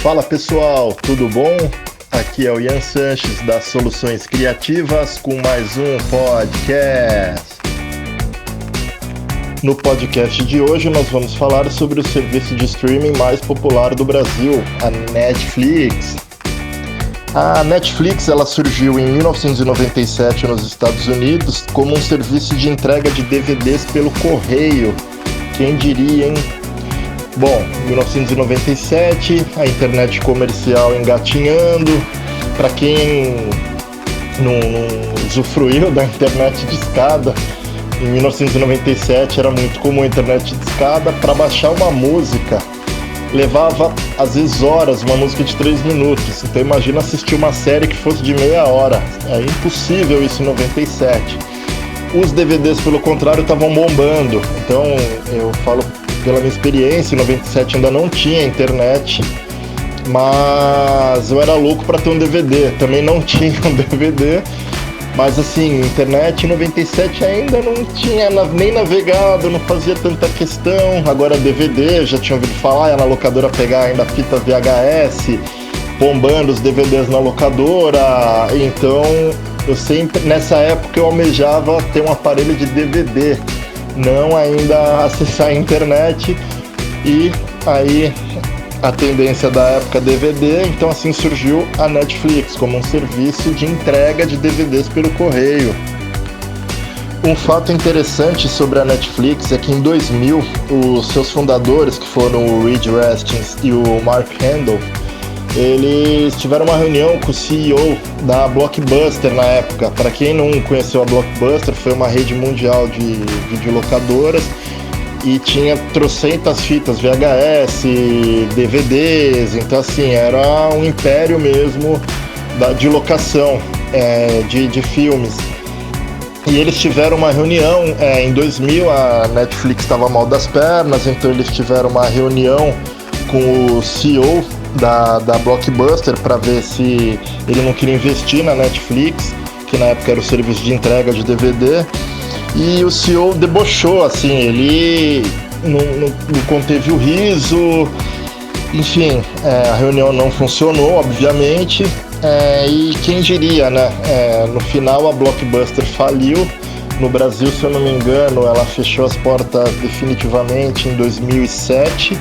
Fala pessoal, tudo bom? Aqui é o Ian Sanches das Soluções Criativas com mais um podcast. No podcast de hoje nós vamos falar sobre o serviço de streaming mais popular do Brasil, a Netflix. A Netflix ela surgiu em 1997 nos Estados Unidos como um serviço de entrega de DVDs pelo correio. Quem diria, hein? Bom, 1997, a internet comercial engatinhando. Para quem não usufruiu da internet discada, em 1997 era muito comum a internet discada. Para baixar uma música levava às vezes horas, uma música de 3 minutos. Então imagina assistir uma série que fosse de meia hora. É impossível isso em 97. Os DVDs, pelo contrário, estavam bombando. Então eu falo pela minha experiência, em 97 ainda não tinha internet, mas eu era louco para ter um DVD. Também não tinha um DVD, mas assim, internet em 97 ainda não tinha nem navegado, não fazia tanta questão. Agora DVD, já tinha ouvido falar, ia na locadora pegar ainda fita VHS, bombando os DVDs na locadora. Então eu sempre, nessa época eu almejava ter um aparelho de DVD, não ainda acessar a internet. E aí a tendência da época DVD, então assim surgiu a Netflix como um serviço de entrega de DVDs pelo correio. Um fato interessante sobre a Netflix é que em 2000 os seus fundadores, que foram o Reed Hastings e o Mark Randolph, eles tiveram uma reunião com o CEO da Blockbuster na época. Para quem não conheceu a Blockbuster, foi uma rede mundial de videolocadoras e tinha trocentas fitas VHS, DVDs. Então assim, era um império mesmo de locação de filmes. E eles tiveram uma reunião, em 2000 a Netflix estava mal das pernas, então eles tiveram uma reunião com o CEO da Blockbuster para ver se ele não queria investir na Netflix, que na época era o serviço de entrega de DVD, e o CEO debochou, assim, ele não conteve o riso. Enfim, a reunião não funcionou, obviamente, e quem diria, né? No final a Blockbuster faliu. No Brasil, se eu não me engano, ela fechou as portas definitivamente em 2007.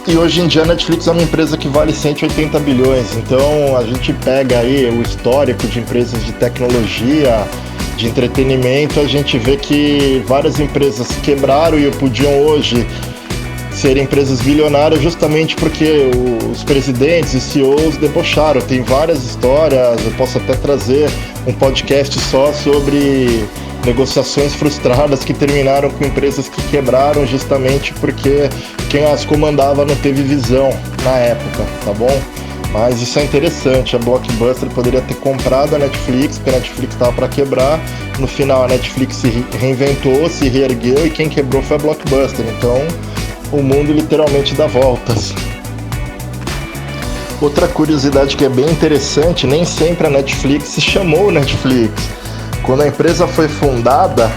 E hoje em dia a Netflix é uma empresa que vale 180 bilhões. Então a gente pega aí o histórico de empresas de tecnologia, de entretenimento, a gente vê que várias empresas quebraram e podiam hoje ser empresas bilionárias justamente porque os presidentes e CEOs debocharam. Tem várias histórias, eu posso até trazer um podcast só sobre negociações frustradas que terminaram com empresas que quebraram justamente porque quem as comandava não teve visão na época, tá bom? Mas isso é interessante, a Blockbuster poderia ter comprado a Netflix, porque a Netflix estava para quebrar. No final a Netflix se reinventou, se reergueu e quem quebrou foi a Blockbuster. Então o mundo literalmente dá voltas. Outra curiosidade que é bem interessante, nem sempre a Netflix se chamou Netflix. Quando a empresa foi fundada,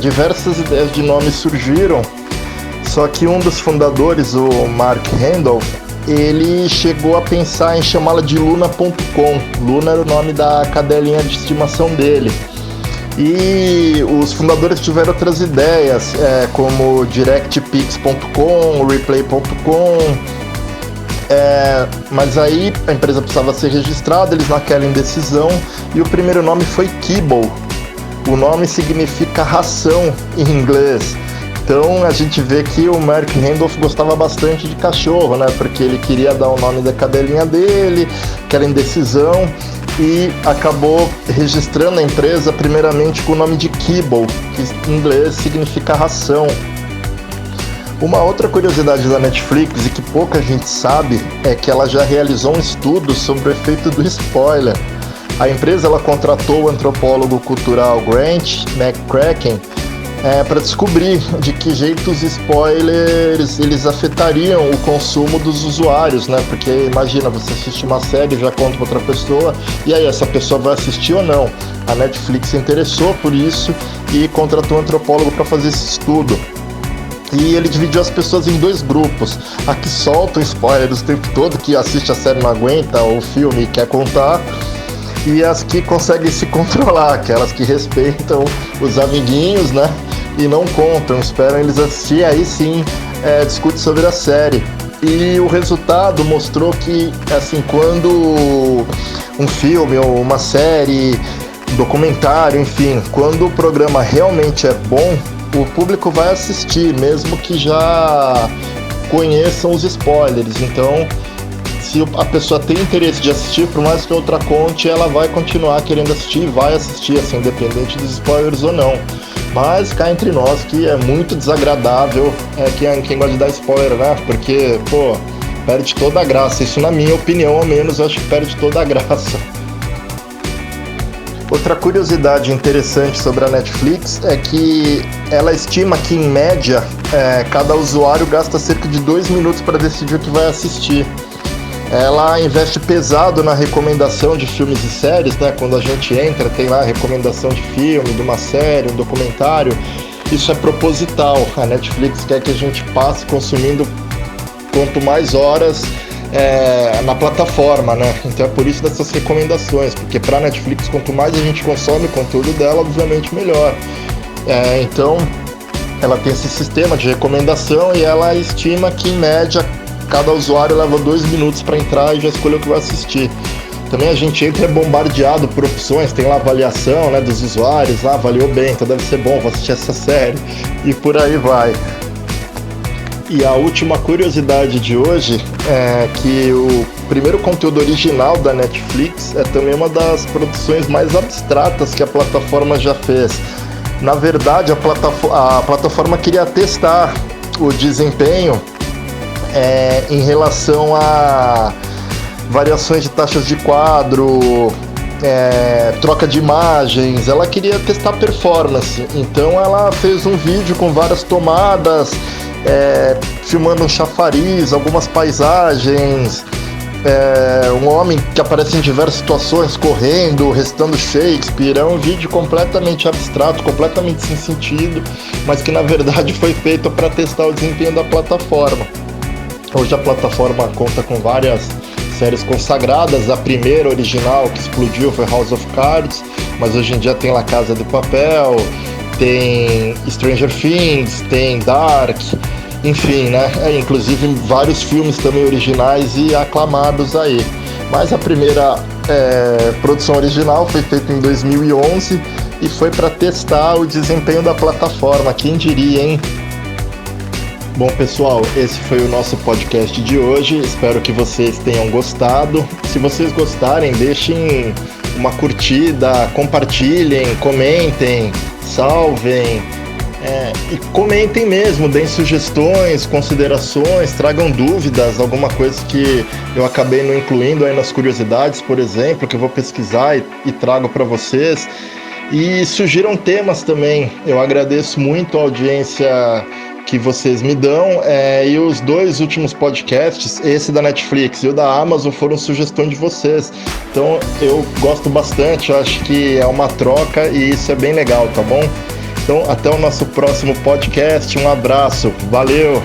diversas ideias de nome surgiram, só que um dos fundadores, o Mark Randolph, ele chegou a pensar em chamá-la de Luna.com. Luna era o nome da cadelinha de estimação dele. E os fundadores tiveram outras ideias, como DirectPix.com, Replay.com, mas aí a empresa precisava ser registrada, eles naquela indecisão, e o primeiro nome foi Kibble. O nome significa ração em inglês. Então a gente vê que o Mark Randolph gostava bastante de cachorro, né? Porque ele queria dar o nome da cadelinha dele, aquela indecisão, e acabou registrando a empresa primeiramente com o nome de Kibble, que em inglês significa ração. Uma outra curiosidade da Netflix e que pouca gente sabe é que ela já realizou um estudo sobre o efeito do spoiler. A empresa ela contratou o antropólogo cultural Grant McCracken para descobrir de que jeito os spoilers eles afetariam o consumo dos usuários, né? Porque imagina, você assiste uma série, já conta para outra pessoa, e aí essa pessoa vai assistir ou não? A Netflix se interessou por isso e contratou um antropólogo para fazer esse estudo. E ele dividiu as pessoas em dois grupos: a que soltam spoilers o tempo todo, que assiste a série, não aguenta o filme e quer contar, e as que conseguem se controlar, aquelas que respeitam os amiguinhos, né, e não contam, esperam eles assistir, aí sim discute sobre a série. E o resultado mostrou que, assim, quando um filme ou uma série, um documentário, enfim, quando o programa realmente é bom, o público vai assistir, mesmo que já conheçam os spoilers. Então, se a pessoa tem interesse de assistir, por mais que outra conte, ela vai continuar querendo assistir e vai assistir, assim, independente dos spoilers ou não. Mas cá entre nós que é muito desagradável quem gosta de dar spoiler, né? Porque, pô, perde toda a graça. Isso, na minha opinião, ao menos, eu acho que perde toda a graça. Outra curiosidade interessante sobre a Netflix é que ela estima que, em média, cada usuário gasta cerca de 2 minutos para decidir o que vai assistir. Ela investe pesado na recomendação de filmes e séries, né? Quando a gente entra, tem lá a recomendação de filme, de uma série, um documentário. Isso é proposital. A Netflix quer que a gente passe consumindo quanto mais horas na plataforma, né? Então é por isso dessas recomendações, porque para a Netflix, quanto mais a gente consome o conteúdo dela, obviamente melhor. Então ela tem esse sistema de recomendação e ela estima que, em média, cada usuário leva 2 minutos para entrar e já escolheu o que vai assistir. Também a gente entra bombardeado por opções, tem lá a avaliação, né, dos usuários, avaliou bem, então deve ser bom, vou assistir essa série, e por aí vai. E a última curiosidade de hoje é que o primeiro conteúdo original da Netflix é também uma das produções mais abstratas que a plataforma já fez. Na verdade, a plataforma queria testar o desempenho em relação a variações de taxas de quadro, troca de imagens. Ela queria testar performance, então ela fez um vídeo com várias tomadas, filmando um chafariz, algumas paisagens, um homem que aparece em diversas situações correndo, recitando Shakespeare. É um vídeo completamente abstrato, completamente sem sentido, mas que na verdade foi feito para testar o desempenho da plataforma. Hoje a plataforma conta com várias séries consagradas. A primeira original que explodiu foi House of Cards, mas hoje em dia tem La Casa de Papel, tem Stranger Things, tem Dark, enfim, né? Inclusive vários filmes também originais e aclamados aí. Mas a primeira produção original foi feita em 2011 e foi para testar o desempenho da plataforma. Quem diria, hein? Bom, pessoal, esse foi o nosso podcast de hoje. Espero que vocês tenham gostado. Se vocês gostarem, deixem uma curtida, compartilhem, comentem, salvem, e comentem mesmo, deem sugestões, considerações, tragam dúvidas, alguma coisa que eu acabei não incluindo aí nas curiosidades, por exemplo, que eu vou pesquisar e trago para vocês. E sugiram temas também. Eu agradeço muito a audiência que vocês me dão, e os 2 últimos podcasts, esse da Netflix e o da Amazon, foram sugestão de vocês. Então eu gosto bastante, eu acho que é uma troca e isso é bem legal, tá bom? Então até o nosso próximo podcast, um abraço, valeu!